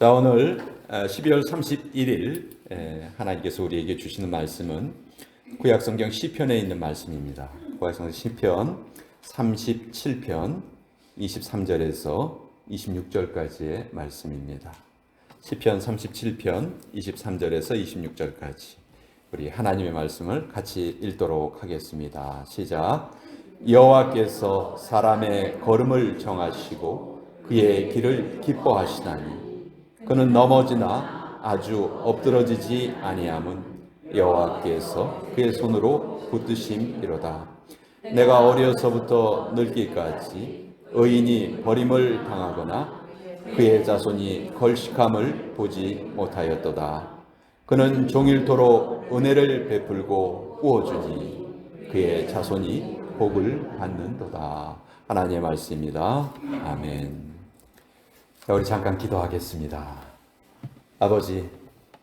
자, 오늘 12월 31일 하나님께서 우리에게 주시는 말씀은 구약성경 시편에 있는 말씀입니다. 구약성경 시편 37편 23절에서 26절까지의 말씀입니다. 시편 37편 23절에서 26절까지 우리 하나님의 말씀을 같이 읽도록 하겠습니다. 시작. 여호와께서 사람의 걸음을 정하시고 그의 길을 기뻐하시나니 그는 넘어지나 아주 엎드러지지 아니함은 여호와께서 그의 손으로 붙드심이로다. 내가 어려서부터 늙기까지 의인이 버림을 당하거나 그의 자손이 걸식함을 보지 못하였도다. 그는 종일토록 은혜를 베풀고 꾸어주니 그의 자손이 복을 받는도다. 하나님의 말씀입니다. 아멘. 자, 우리 잠깐 기도하겠습니다. 아버지,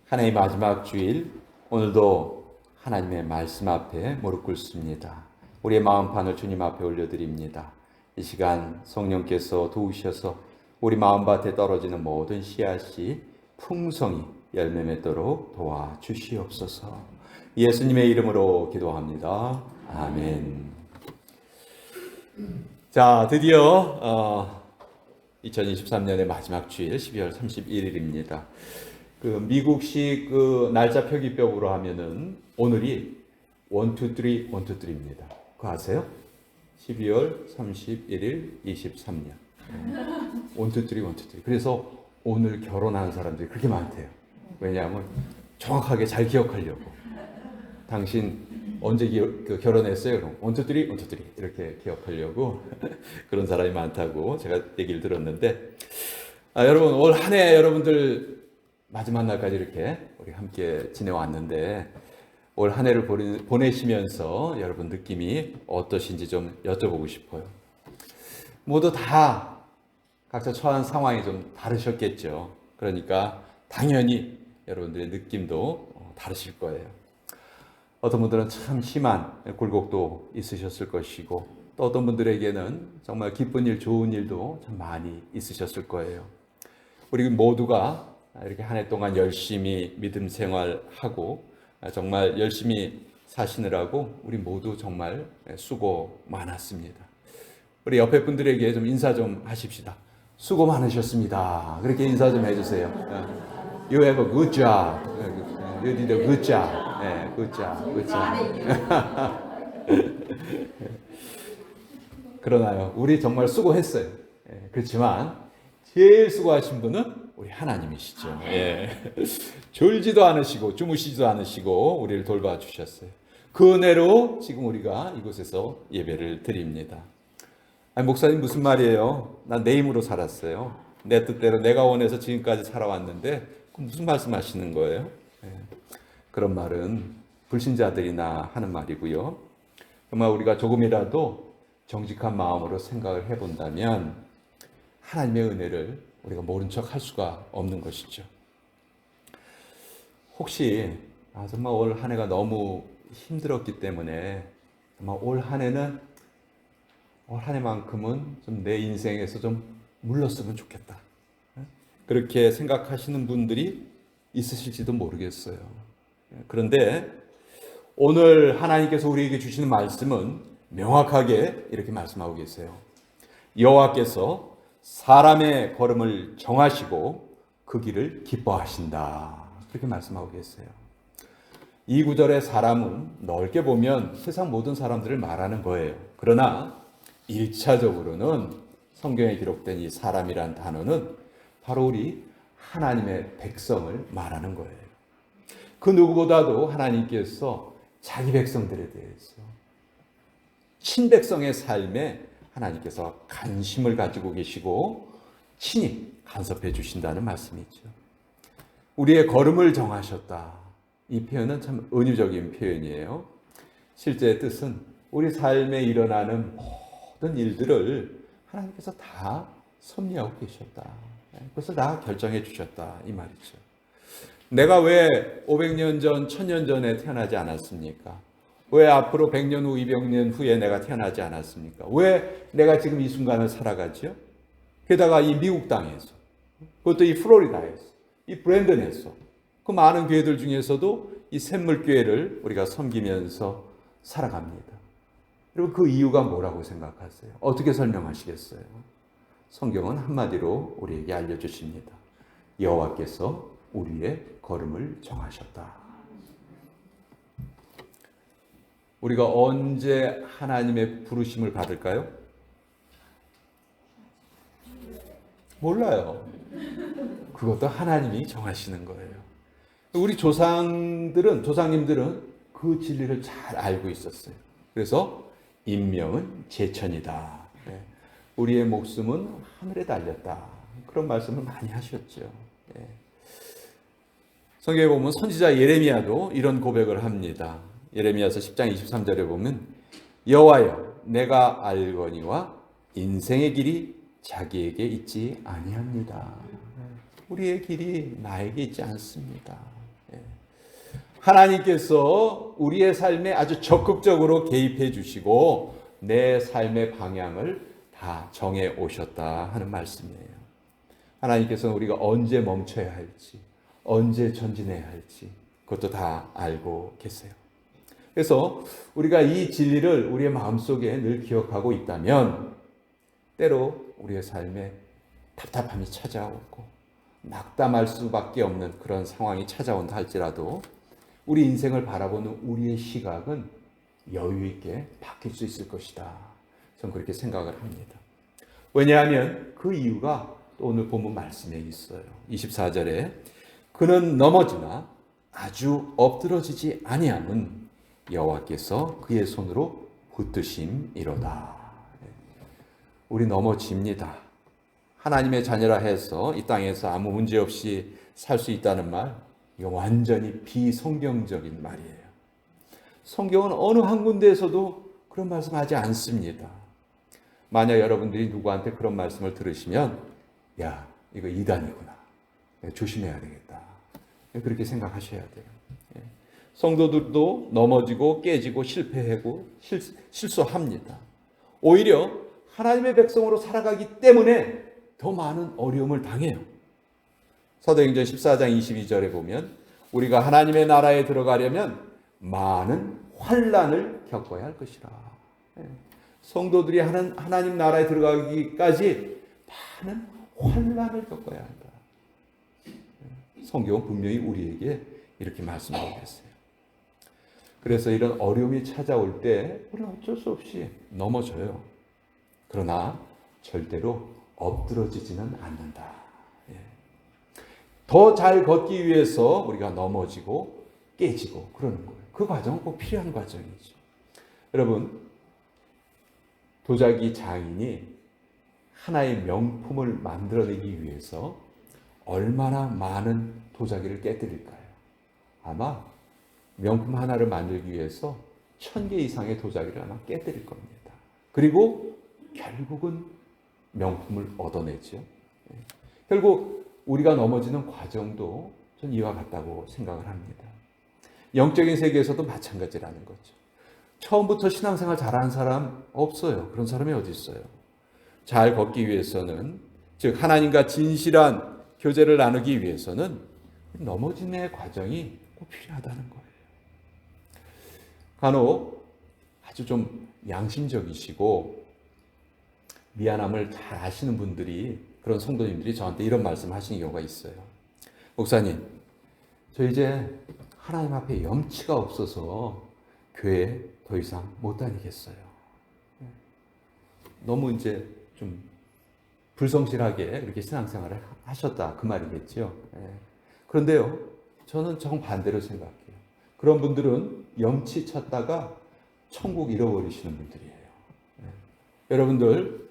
하나님의 마지막 주일, 오늘도 하나님의 말씀 앞에 무릎 꿇습니다. 우리의 마음판을 주님 앞에 올려드립니다. 이 시간 성령께서 도우셔서 우리 마음밭에 떨어지는 모든 씨앗이 풍성히 열매 맺도록 도와주시옵소서. 예수님의 이름으로 기도합니다. 아멘. 자, 드디어 2023년의 마지막 주일 12월 31일입니다. 그 미국식 그 날짜 표기법으로 하면은 오늘이 1, 2, 3, 1, 2, 3입니다. 그거 아세요? 12월 31일 23년. 1, 2, 3, 1, 2, 3. 그래서 오늘 결혼하는 사람들이 그렇게 많대요. 왜냐하면 정확하게 잘 기억하려고. 당신 언제 결혼했어요? 그럼 1, 2, 3, 1, 2, 3 이렇게 기억하려고 그런 사람이 많다고 제가 얘기를 들었는데, 여러분 올 한 해 여러분들 마지막 날까지 이렇게 우리 함께 지내왔는데 올 한 해를 보내시면서 여러분 느낌이 어떠신지 좀 여쭤보고 싶어요. 모두 다 각자 처한 상황이 좀 다르셨겠죠. 그러니까 당연히 여러분들의 느낌도 다르실 거예요. 어떤 분들은 참 심한 굴곡도 있으셨을 것이고, 또 어떤 분들에게는 정말 기쁜 일, 좋은 일도 참 많이 있으셨을 거예요. 우리 모두가 이렇게 한 해 동안 열심히 믿음 생활하고 정말 열심히 사시느라고 우리 모두 정말 수고 많았습니다. 우리 옆에 분들에게 좀 인사 좀 하십시다. 수고 많으셨습니다. 그렇게 인사 좀 해주세요. You have a good job. You did a good job. 네, good job, good job. 그러나요, 우리 정말 수고했어요. 그렇지만 제일 수고하신 분은 우리 하나님이시죠. 예. 졸지도 않으시고 주무시지도 않으시고 우리를 돌봐주셨어요. 그 은혜로 지금 우리가 이곳에서 예배를 드립니다. 아니, 목사님 무슨 말이에요? 난 내 힘으로 살았어요. 내 뜻대로 내가 원해서 지금까지 살아왔는데 무슨 말씀하시는 거예요? 그런 말은 불신자들이나 하는 말이고요. 정말 우리가 조금이라도 정직한 마음으로 생각을 해본다면 하나님의 은혜를 우리가 모른 척 할 수가 없는 것이죠. 혹시 정말 올 한 해가 너무 힘들었기 때문에 정말 올 한 해만큼은 좀 내 인생에서 좀 물렀으면 좋겠다, 그렇게 생각하시는 분들이 있으실지도 모르겠어요. 그런데 오늘 하나님께서 우리에게 주시는 말씀은 명확하게 이렇게 말씀하고 계세요. 여호와께서 사람의 걸음을 정하시고 그 길을 기뻐하신다, 그렇게 말씀하고 계세요. 이 구절의 사람은 넓게 보면 세상 모든 사람들을 말하는 거예요. 그러나 1차적으로는 성경에 기록된 이 사람이란 단어는 바로 우리 하나님의 백성을 말하는 거예요. 그 누구보다도 하나님께서 자기 백성들에 대해서, 친백성의 삶에 하나님께서 관심을 가지고 계시고 친히 간섭해 주신다는 말씀이죠. 우리의 걸음을 정하셨다. 이 표현은 참 은유적인 표현이에요. 실제 뜻은 우리 삶에 일어나는 모든 일들을 하나님께서 다 섭리하고 계셨다. 그것을 다 결정해 주셨다, 이 말이죠. 내가 왜 500년 전, 1000년 전에 태어나지 않았습니까? 왜 앞으로 100년 후, 200년 후에 내가 태어나지 않았습니까? 왜 내가 지금 이 순간을 살아가죠? 게다가 이 미국 땅에서, 그것도 이 플로리다에서 이 브랜든에서 그 많은 교회들 중에서도 이 샘물교회를 우리가 섬기면서 살아갑니다. 여러분 그 이유가 뭐라고 생각하세요? 어떻게 설명하시겠어요? 성경은 한마디로 우리에게 알려주십니다. 여호와께서 우리의 걸음을 정하셨다. 우리가 언제 하나님의 부르심을 받을까요? 몰라요. 그것도 하나님이 정하시는 거예요. 우리 조상님들은 그 진리를 잘 알고 있었어요. 그래서 인명은 제천이다. 우리의 목숨은 하늘에 달렸다. 그런 말씀을 많이 하셨죠. 성경에 보면 선지자 예레미야도 이런 고백을 합니다. 예레미야서 10장 23절에 보면 여호와여 내가 알거니와 인생의 길이 자기에게 있지 아니합니다. 우리의 길이 나에게 있지 않습니다. 하나님께서 우리의 삶에 아주 적극적으로 개입해 주시고 내 삶의 방향을 다 정해 오셨다 하는 말씀이에요. 하나님께서는 우리가 언제 멈춰야 할지, 언제 전진해야 할지 그것도 다 알고 계세요. 그래서 우리가 이 진리를 우리의 마음속에 늘 기억하고 있다면 때로 우리의 삶에 답답함이 찾아오고 낙담할 수밖에 없는 그런 상황이 찾아온다 할지라도 우리 인생을 바라보는 우리의 시각은 여유 있게 바뀔 수 있을 것이다. 저는 그렇게 생각을 합니다. 왜냐하면 그 이유가 또 오늘 본문 말씀에 있어요. 24절에 그는 넘어지나 아주 엎드러지지 아니함은 여호와께서 그의 손으로 붙드심이로다. 우리 넘어집니다. 하나님의 자녀라 해서 이 땅에서 아무 문제 없이 살 수 있다는 말, 이거 완전히 비성경적인 말이에요. 성경은 어느 한 군데에서도 그런 말씀하지 않습니다. 만약 여러분들이 누구한테 그런 말씀을 들으시면 야, 이거 이단이구나. 조심해야 되겠다. 그렇게 생각하셔야 돼요. 성도들도 넘어지고 깨지고 실패하고 실수합니다. 오히려 하나님의 백성으로 살아가기 때문에 더 많은 어려움을 당해요. 사도행전 14장 22절에 보면 우리가 하나님의 나라에 들어가려면 많은 환난을 겪어야 할 것이라. 성도들이 하나님 나라에 들어가기까지 많은 환난을 겪어야 한다. 성경은 분명히 우리에게 이렇게 말씀하고 있어요. 그래서 이런 어려움이 찾아올 때 우리는 어쩔 수 없이 넘어져요. 그러나 절대로 엎드러지지는 않는다. 더 잘 걷기 위해서 우리가 넘어지고 깨지고 그러는 거예요. 그 과정은 꼭 필요한 과정이죠. 여러분, 도자기 장인이 하나의 명품을 만들어내기 위해서 얼마나 많은 도자기를 깨뜨릴까요? 아마 명품 하나를 만들기 위해서 1000개 이상의 도자기를 아마 깨뜨릴 겁니다. 그리고 결국은 명품을 얻어내죠. 결국 우리가 넘어지는 과정도 전 이와 같다고 생각을 합니다. 영적인 세계에서도 마찬가지라는 거죠. 처음부터 신앙생활 잘하는 사람 없어요. 그런 사람이 어디 있어요? 잘 걷기 위해서는, 즉 하나님과 진실한 교제를 나누기 위해서는 넘어짐의 과정이 꼭 필요하다는 거예요. 간혹 아주 좀 양심적이시고 미안함을 잘 아시는 분들이, 그런 성도님들이 저한테 이런 말씀 하시는 경우가 있어요. 목사님, 저 이제 하나님 앞에 염치가 없어서 교회 더 이상 못 다니겠어요. 너무 이제 좀 불성실하게 그렇게 신앙생활을 하셨다, 그 말이겠죠. 그런데요, 저는 정반대로 생각해요. 그런 분들은 염치 찾다가 천국 잃어버리시는 분들이에요. 여러분들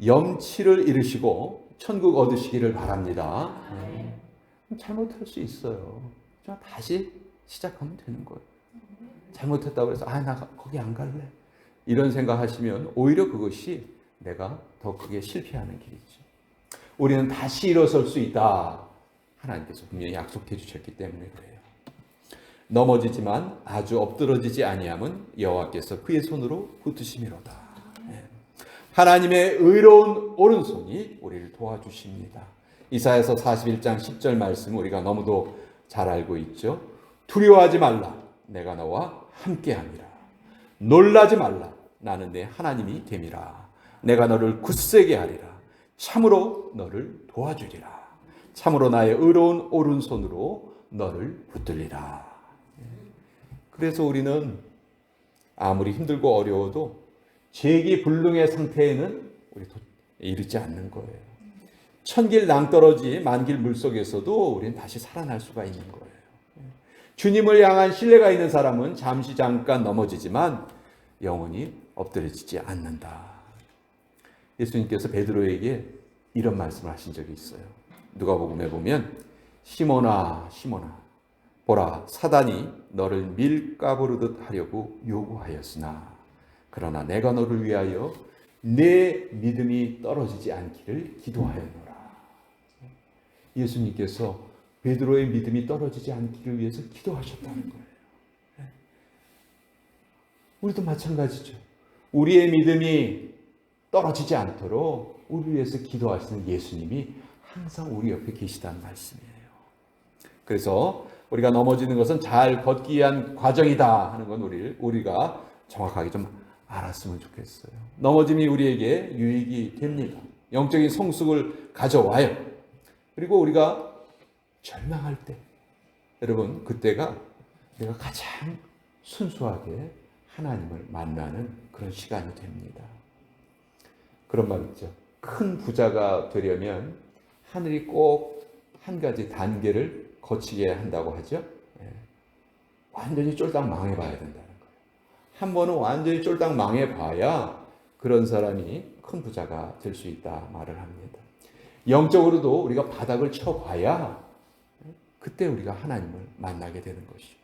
염치를 잃으시고 천국 얻으시기를 바랍니다. 잘못할 수 있어요. 다시 시작하면 되는 거예요. 잘못했다고 해서 나 거기 안 갈래, 이런 생각하시면 오히려 그것이 내가 더 크게 실패하는 길이죠. 우리는 다시 일어설 수 있다. 하나님께서 분명히 약속해 주셨기 때문에 그래요. 넘어지지만 아주 엎드러지지 아니함은 여호와께서 그의 손으로 붙으심이로다. 하나님의 의로운 오른손이 우리를 도와주십니다. 이사야서 41장 10절 말씀 우리가 너무도 잘 알고 있죠. 두려워하지 말라. 내가 너와 함께함이라. 놀라지 말라. 나는 내 하나님이 됨이라. 내가 너를 굳세게 하리라. 참으로 너를 도와주리라. 참으로 나의 의로운 오른손으로 너를 붙들리라. 그래서 우리는 아무리 힘들고 어려워도 재기불능의 상태에는 우리 이르지 않는 거예요. 천길 낭떠러지 만길 물속에서도 우리는 다시 살아날 수가 있는 거예요. 주님을 향한 신뢰가 있는 사람은 잠시 잠깐 넘어지지만 영원히 엎드려지지 않는다. 예수님께서 베드로에게 이런 말씀을 하신 적이 있어요. 누가복음에 보면 시몬아 시몬아 보라 사단이 너를 밀가부르듯 하려고 요구하였으나 그러나 내가 너를 위하여 내 믿음이 떨어지지 않기를 기도하였노라. 예수님께서 베드로의 믿음이 떨어지지 않기를 위해서 기도하셨다는 거예요. 우리도 마찬가지죠. 우리의 믿음이 떨어지지 않도록 우리 위해서 기도하시는 예수님이 항상 우리 옆에 계시다는 말씀이에요. 그래서 우리가 넘어지는 것은 잘 걷기 위한 과정이다 하는 건 우리가 정확하게 좀 알았으면 좋겠어요. 넘어짐이 우리에게 유익이 됩니다. 영적인 성숙을 가져와요. 그리고 우리가 절망할 때, 여러분 그때가 내가 가장 순수하게 하나님을 만나는 그런 시간이 됩니다. 그런 말 있죠. 큰 부자가 되려면 하늘이 꼭 한 가지 단계를 거치게 한다고 하죠. 완전히 쫄딱 망해봐야 된다는 거예요. 한 번은 완전히 쫄딱 망해봐야 그런 사람이 큰 부자가 될 수 있다 말을 합니다. 영적으로도 우리가 바닥을 쳐봐야 그때 우리가 하나님을 만나게 되는 것이죠.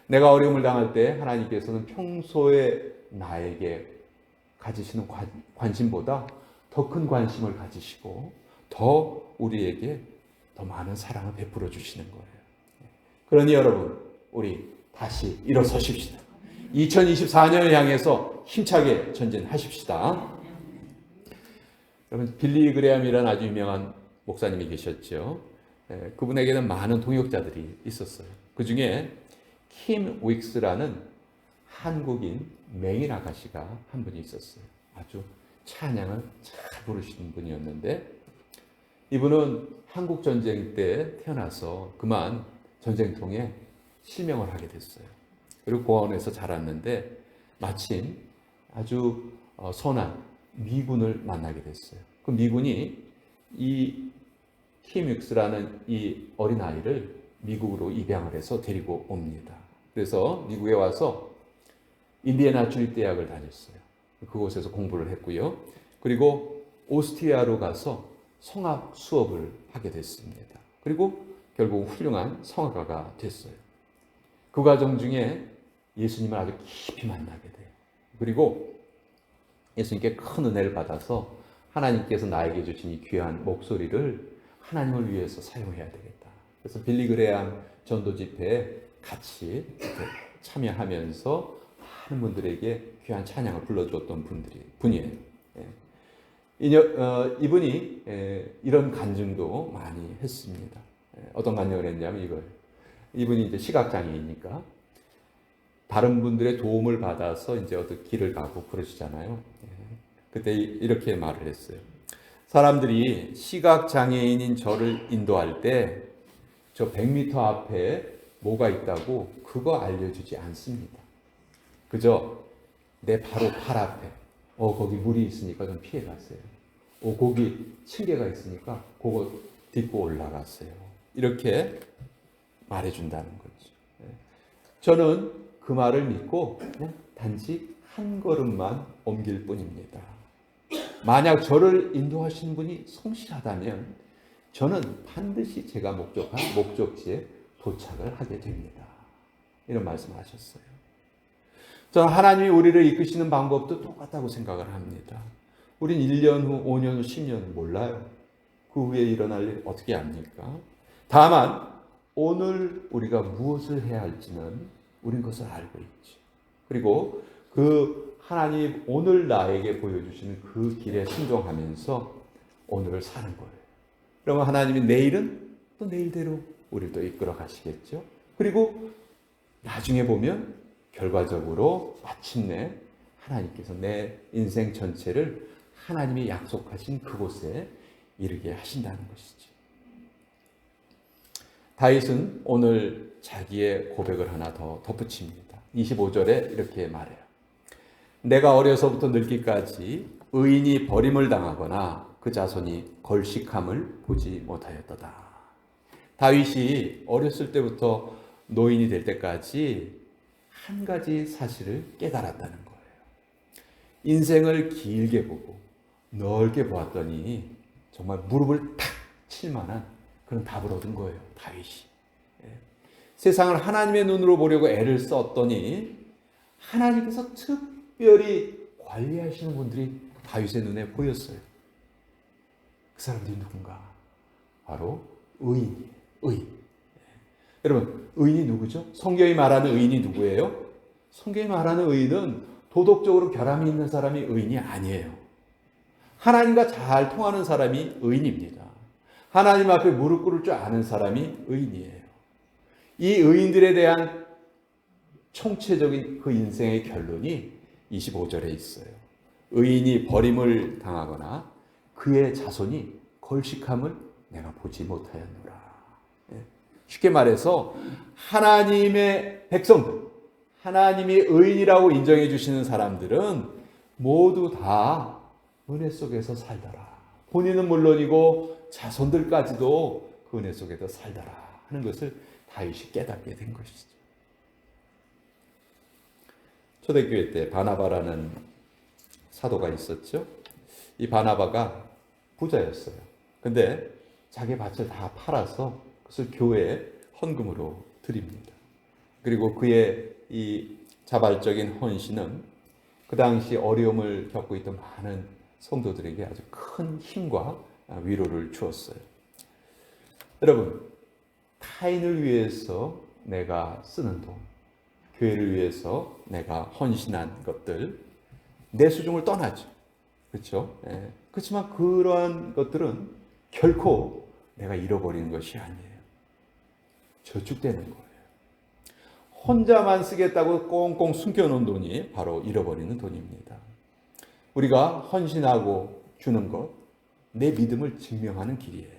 내가 어려움을 당할 때 하나님께서는 평소에 나에게 가지시는 관심보다 더 큰 관심을 가지시고 더 우리에게 더 많은 사랑을 베풀어 주시는 거예요. 그러니 여러분 우리 다시 일어서십시다. 2024년을 향해서 힘차게 전진하십시다. 여러분 빌리 그레함이라는 아주 유명한 목사님이 계셨죠. 그분에게는 많은 동역자들이 있었어요. 그 중에 킴 윅스라는 한국인 맹인 아가씨가 한 분이 있었어요. 아주 찬양을 잘 부르시는 분이었는데 이분은 한국 전쟁 때 태어나서 그만 전쟁통에 실명을 하게 됐어요. 그리고 고아원에서 자랐는데 마침 아주 선한 미군을 만나게 됐어요. 그 미군이 이 킴 윅스라는 이 어린아이를 미국으로 입양을 해서 데리고 옵니다. 그래서 미국에 와서 인디애나 주립대학을 다녔어요. 그곳에서 공부를 했고요. 그리고 오스트리아로 가서 성악 수업을 하게 됐습니다. 그리고 결국 훌륭한 성악가가 됐어요. 그 과정 중에 예수님을 아주 깊이 만나게 돼요. 그리고 예수님께 큰 은혜를 받아서 하나님께서 나에게 주신 이 귀한 목소리를 하나님을 위해서 사용해야 되겠다. 그래서 빌리 그레함 전도 집회에 같이 참여하면서 많은 분들에게 귀한 찬양을 불러주었던 분이에요. 이분이 이런 간증도 많이 했습니다. 어떤 간증을 했냐면 이거예요. 이분이 이제 시각장애이니까 다른 분들의 도움을 받아서 이제 어떤 길을 가고 그러시잖아요. 그때 이렇게 말을 했어요. 사람들이 시각장애인인 저를 인도할 때 저 100m 앞에 뭐가 있다고 그거 알려주지 않습니다. 그저 내 바로 팔 앞에 거기 물이 있으니까 좀 피해 갔어요. 거기 층계가 있으니까 그거 딛고 올라갔어요. 이렇게 말해준다는 거죠. 저는 그 말을 믿고 그냥 단지 한 걸음만 옮길 뿐입니다. 만약 저를 인도하신 분이 성실하다면 저는 반드시 제가 목적한 목적지에 도착을 하게 됩니다. 이런 말씀을 하셨어요. 저는 하나님이 우리를 이끄시는 방법도 똑같다고 생각을 합니다. 우린 1년 후, 5년 후, 10년 후 몰라요. 그 후에 일어날 일 어떻게 압니까? 다만 오늘 우리가 무엇을 해야 할지는 우린 그것을 알고 있죠. 그리고 그 하나님 오늘 나에게 보여주시는 그 길에 순종하면서 오늘을 사는 거예요. 그러면 하나님이 내일은 또 내일대로 우리를 또 이끌어 가시겠죠. 그리고 나중에 보면 결과적으로 마침내 하나님께서 내 인생 전체를 하나님이 약속하신 그곳에 이르게 하신다는 것이죠. 다윗은 오늘 자기의 고백을 하나 더 덧붙입니다. 25절에 이렇게 말해요. 내가 어려서부터 늙기까지 의인이 버림을 당하거나 그 자손이 걸식함을 보지 못하였도다. 다윗이 어렸을 때부터 노인이 될 때까지 한 가지 사실을 깨달았다는 거예요. 인생을 길게 보고 넓게 보았더니 정말 무릎을 탁 칠 만한 그런 답을 얻은 거예요, 다윗이. 세상을 하나님의 눈으로 보려고 애를 썼더니 하나님께서 특별히 관리하시는 분들이 다윗의 눈에 보였어요. 그 사람들이 누군가? 바로 의인이에요. 의인. 여러분, 의인이 누구죠? 성경이 말하는 의인이 누구예요? 성경이 말하는 의인은 도덕적으로 결함이 있는 사람이 의인이 아니에요. 하나님과 잘 통하는 사람이 의인입니다. 하나님 앞에 무릎 꿇을 줄 아는 사람이 의인이에요. 이 의인들에 대한 총체적인 그 인생의 결론이 25절에 있어요. 의인이 버림을 당하거나 그의 자손이 걸식함을 내가 보지 못하였노라. 쉽게 말해서 하나님의 백성들, 하나님이 의인이라고 인정해 주시는 사람들은 모두 다 은혜 속에서 살더라. 본인은 물론이고 자손들까지도 그 은혜 속에서 살더라 하는 것을 다윗이 깨닫게 된 것이죠. 초대교회 때 바나바라는 사도가 있었죠. 이 바나바가 부자였어요. 근데 자기 밭을 다 팔아서 그것을 교회에 헌금으로 드립니다. 그리고 그의 이 자발적인 헌신은 그 당시 어려움을 겪고 있던 많은 성도들에게 아주 큰 힘과 위로를 주었어요. 여러분, 타인을 위해서 내가 쓰는 돈, 교회를 위해서 내가 헌신한 것들, 내 수중을 떠나죠. 그렇죠? 그렇지만 그러한 것들은 결코 내가 잃어버리는 것이 아니에요. 저축되는 거예요. 혼자만 쓰겠다고 꽁꽁 숨겨놓은 돈이 바로 잃어버리는 돈입니다. 우리가 헌신하고 주는 것, 내 믿음을 증명하는 길이에요.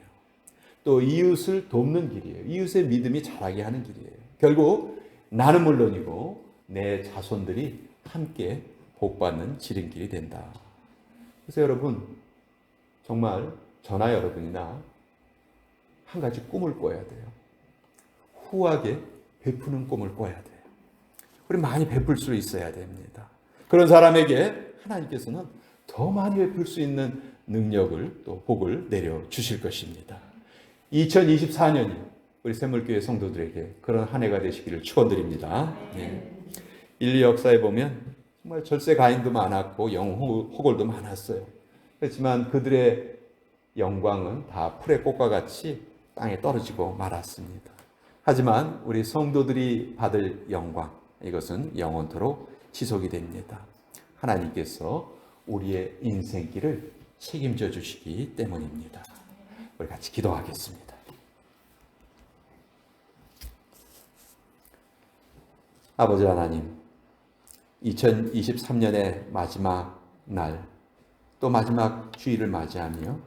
또 이웃을 돕는 길이에요. 이웃의 믿음이 자라게 하는 길이에요. 결국 나는 물론이고 내 자손들이 함께 복받는 지름길이 된다. 그래서 여러분, 정말 저나 여러분이나 한 가지 꿈을 꿔야 돼요. 후하게 베푸는 꿈을 꿔야 돼요. 우리 많이 베풀 수 있어야 됩니다. 그런 사람에게 하나님께서는 더 많이 베풀 수 있는 능력을 또 복을 내려 주실 것입니다. 2024년이 우리 샘물교회 성도들에게 그런 한 해가 되시기를 축원드립니다. 네. 인류 역사에 보면 정말 절세 가인도 많았고 영호골도 많았어요. 그렇지만 그들의 영광은 다 풀의 꽃과 같이 땅에 떨어지고 말았습니다. 하지만 우리 성도들이 받을 영광, 이것은 영원토록 지속이 됩니다. 하나님께서 우리의 인생길을 책임져 주시기 때문입니다. 우리 같이 기도하겠습니다. 아버지 하나님, 2023년의 마지막 날, 또 마지막 주일을 맞이하며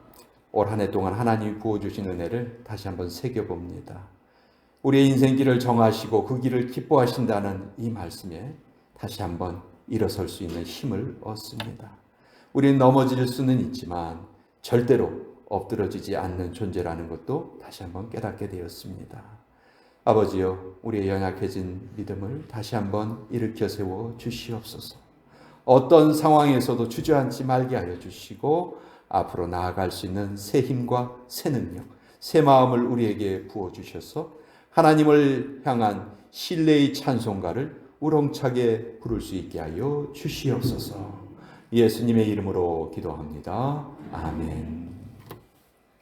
올 한 해 동안 하나님이 부어주신 은혜를 다시 한번 새겨봅니다. 우리의 인생길을 정하시고 그 길을 기뻐하신다는 이 말씀에 다시 한번 일어설 수 있는 힘을 얻습니다. 우리는 넘어질 수는 있지만 절대로 엎드러지지 않는 존재라는 것도 다시 한번 깨닫게 되었습니다. 아버지여, 우리의 연약해진 믿음을 다시 한번 일으켜 세워 주시옵소서. 어떤 상황에서도 주저앉지 말게 하여 주시고 앞으로 나아갈 수 있는 새 힘과 새 능력, 새 마음을 우리에게 부어주셔서 하나님을 향한 신뢰의 찬송가를 우렁차게 부를 수 있게 하여 주시옵소서. 예수님의 이름으로 기도합니다. 아멘.